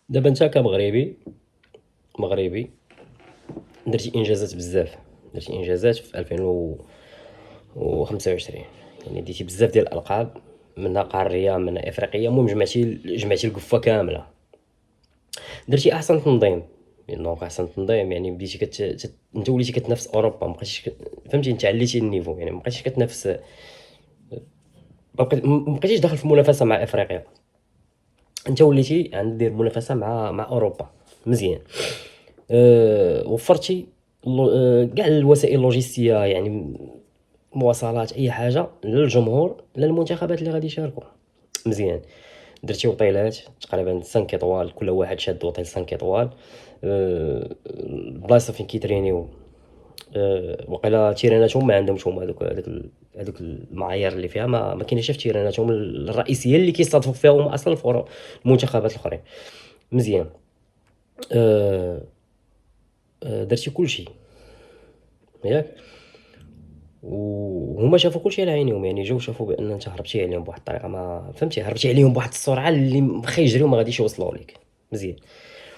دابا انت كمغربي درتي انجازات بزاف، درتي انجازات في 2025. يعني ديتي بزاف ديال الالقاب، منها قاريه منها افريقيه، المهم جمعتي القفه كامله. درتي احسن تنظيم، دونك احسن تنظيم يعني بديتي انت وليتي كتنافس اوروبا، مابقيتيش فهمتي، انت عليتي النيفو، يعني مابقيتيش كتنافس، مابقيتيش داخل في منافسه مع افريقيا، انت وليتي عند دير منافسه مع اوروبا. مزيان. وفرتي كاع الوسائل اللوجستيه، يعني مواصلات اي حاجه للجمهور للمنتخبات اللي غادي يشاركوا. مزيان. درتي وطيلات تقريبا 5 اطوال، كل واحد شاد وطيل 5 اطوال. البلايصه فين كيترينيو وقيلا تيراناتهم ما عندهمش هما هذوك المعايير اللي فيها، ما كاينش في تيراناتهم الرئيسيه اللي كيستضيفوا فيها هما اصلا المنتخبات الاخرين. مزيان. درتي كلشي ياك، وهما شافوا كلشي على عينيهم، يعني جاو شافوا بان انت هربتي عليهم بواحد الطريقه، ما فهمتي، هربتي عليهم بواحد السرعه اللي واخا يجريو ما غاديش يوصلوا ليك. مزيان.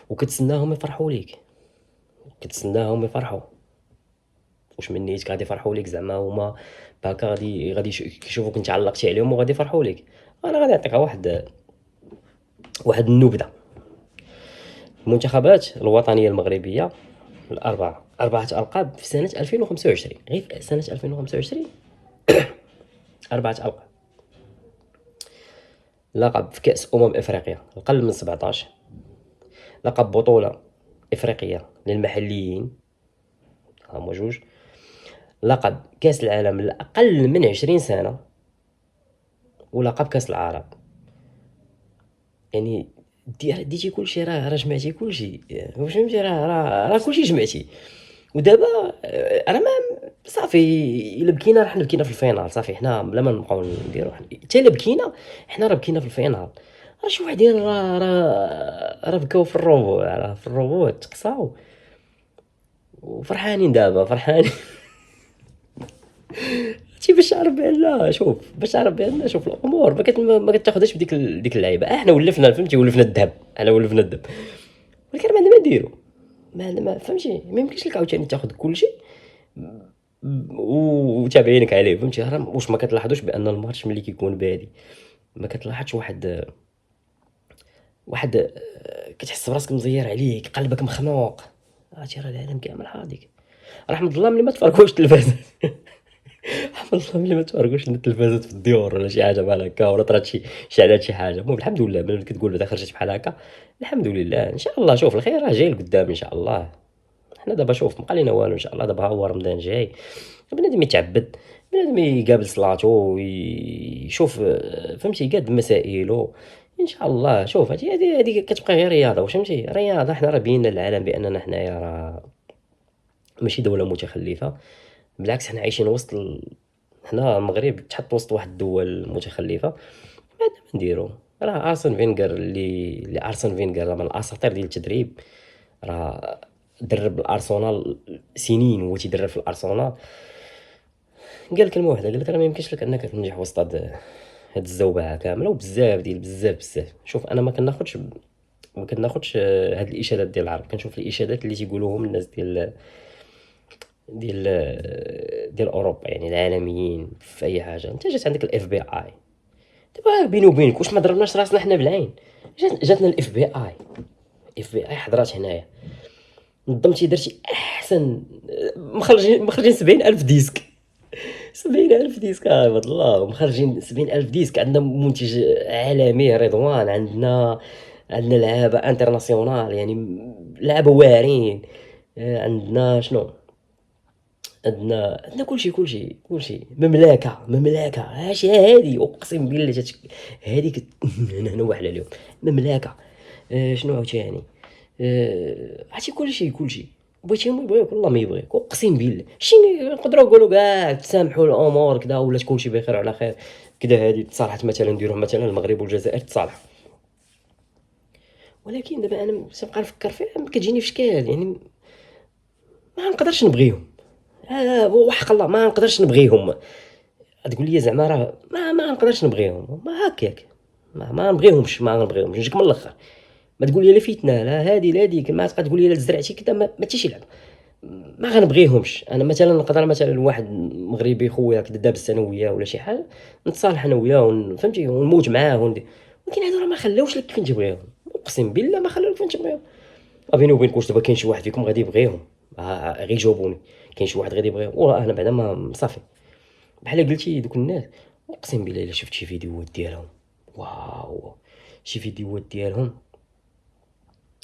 وكتسناهم يفرحوا ليك، كتسناهم يفرحوا، واش من نيت غادي يفرحوا ليك زعما هما هكا غادي كيشوفوك انت علقتي عليهم وغادي يفرحوا ليك. انا غادي نعطيك واحد النبذه. المنتخبات الوطنيه المغربيه أربعة ألقاب في سنة 2025، غير في سنة 2025 4 ألقاب. لقب في كأس أفريقيا أقل من 17، لقب بطولة إفريقية للمحليين هما جوج، لقب كأس العالم الأقل من 20 سنة، ولقب كأس العالم. يعني ديتي كلشي، راه جمعتي كلشي، واش فهمتي، راه كلشي جمعتي. ودابا راه ما صافي، الا بكينا راه بكينا في الفينال صافي، حنا بلا ما نبقاو نديرو حتى الا بكينا حنا راه بكينا في الفينال. راه شي وحدين راه بكاو في الروبو، راه في الروبو تقصاو وفرحانين دابا فرحانين. هادشي باش تعرف بان، شوف الامور ما كتاخذهاش بديك اللعيبه. احنا ولفنا فهمتي، ولفنا الذهب، ولكن ما عندنا ما نديرو، ما عندنا ما فهمتي، ما يمكنش لك عاوتاني تاخذ كلشي وتابعينك عليه، فهمتي. راه واش ما كتلاحظوش بان الماتش ملي كيكون بادي ما كتلاحظش واحد كتحس براسك مزير عليك، قلبك مخنوق، عرفتي، راه العالم كامل حاضيك. رحمة الله ملي ما تفرقوش التلفازات. رحمة الله ملي ما تفرقوش التلفازات في الديور ولا شي حاجه بحال هكا، ولا طرات شي علات شي حاجه. المهم الحمد لله ملي كتقول بعدا خرجت بحال هكا، الحمد لله. ان شاء الله شوف الخير راه جاي لقدام ان شاء الله. حنا دابا شوف مابقى لينا والو ان شاء الله، دابا ها هو رمضان جاي، بنادم يتعبد، بنادم يقابل صلاتو ويشوف فهمتي يقاد مسائلو ان شاء الله. شوف هادي كتبقى غير رياضه، واش فهمتي، رياضه. حنا راه بينا للعالم باننا حنايا راه ماشي دوله متخلفه، بالعكس حنا عايشين وسط حنا المغرب تحط وسط واحد الدول متخلفه. بعد ما نديرو، راه ارسن فينغر اللي ارسن فينغر راه من الاساطير ديال التدريب، راه درب الارسنال سنين، هو تيدرب في الارسنال. قال كلمه واحده، قال لك راه ما يمكنش لك انك تنجح وسط هاد الزوبعه كامله وبزاف ديال بزاف. شوف انا ما كناخدش هاد الاشادات ديال العرب، كنشوف الاشادات اللي تيقولوهم الناس ديال ديال اوروبا، يعني العالميين في اي حاجه. انت جات عندك الاف بي اي، دابا بيني وبينك واش ما ضربناش راسنا حنا بالعين؟ جاتنا الاف بي اي، حضرات هنايا، نظمتي درتي احسن، مخرجين 70,000 ديسك، 70,000 ديسك عباد الله، مخرجين 70,000 ديسك. عندنا منتج عالمي رضوان، عندنا لعابه انترناسيونال، يعني لعابه واعرين. عندنا شنو، عندنا كلشي مملكه هاشي هادي، اقسم بالله هادي انا واحله اليوم مملكه. شنو عاوتاني، عرفتي كلشي بغيتيهم يبغيوك والله ما يبغيك، اقسم بالله. شي نقدروا نقولوا كاع تسامحوا الامور كذا، ولا تكون شي بخير وعلى خير كذا، هذه تصالحت مثلا، نديروها مثلا المغرب والجزائر تصالحوا. ولكن دابا انا تنبقى نفكر فيها كتجيني في شكال، يعني ما نقدرش نبغيهم، وحق الله ما نقدرش نبغيهم. تقول لي زعما راه ما نقدرش نبغيهم، ما هكاك، ما نبغيهمش نجيك من الاخر، ما تقول لي لا فتنه لا هادي لا ديك، ما تبقى تقول لي لا زرعتي كذا ما تيش يلعب. ما غنبغيهمش. انا مثلا نقدر مثلا واحد مغربي خويا كدا دابز الثانويه ولا شي حاجه، نتصالح انا وياه فهمتي ونموت معاه ولكن هادو راه ما خلاوش لك كيفين تبغيهم، اقسم بالله ما خلاو لك كيفين تبغيهم. بيني وبينك واش دابا كاين شي واحد فيكم غادي يبغيهم؟ غير جاوبوني، كاين شي واحد غادي يبغيهم؟ والله انا بعدا ما صافي بحال قلتي دوك الناس. اقسم بالله الا شفت شي فيديوهات ديالهم، واو شي فيديوهات ديالهم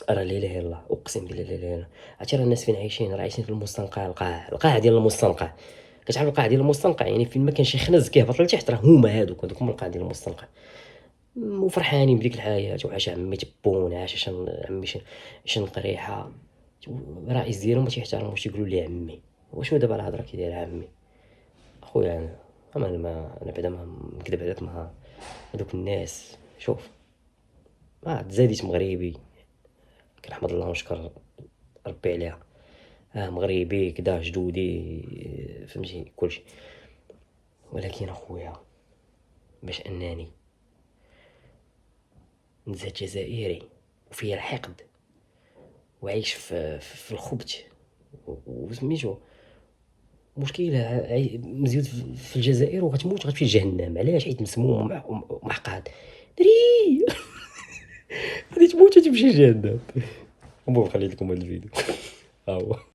راه لا اله الا الله، اقسم بالله لا اله الا الله. عرفتي راه الناس فين عايشين؟ راه عايشين في المستنقع، القاع ديال المستنقع. كتعرف القاع ديال المستنقع يعني فين ما كان شي خنز كيهبط لتحت، راه هما هادوك هما القاع ديال المستنقع. وفرحانين بديك الحياه، وعاش عمي تبون، عاش عمي شنق ريحه. الرئيس ديالهم ما تيحترموش، يقولوا لي عمي. وشنو دابا الهضره كي داير عمي؟ اخويا انا بعدا ما نكذب عليك، ما هذوك الناس شوف تزاديت مغربي كنحمد الله ونشكر ربي عليها. مغربي كدا جدودي، فهمتي كلشي. ولكن اخويا باش انني نزهد جزائري وفيا الحقد وعايش في الخبث وسميتو مشكل مزيود في الجزائر وغتموت غتمشي لجهنم. علاش؟ حيت مسموم ومحقد دري غادي تموت وتمشي لجهنم. المهم خليت لكم هذا الفيديو ها هو.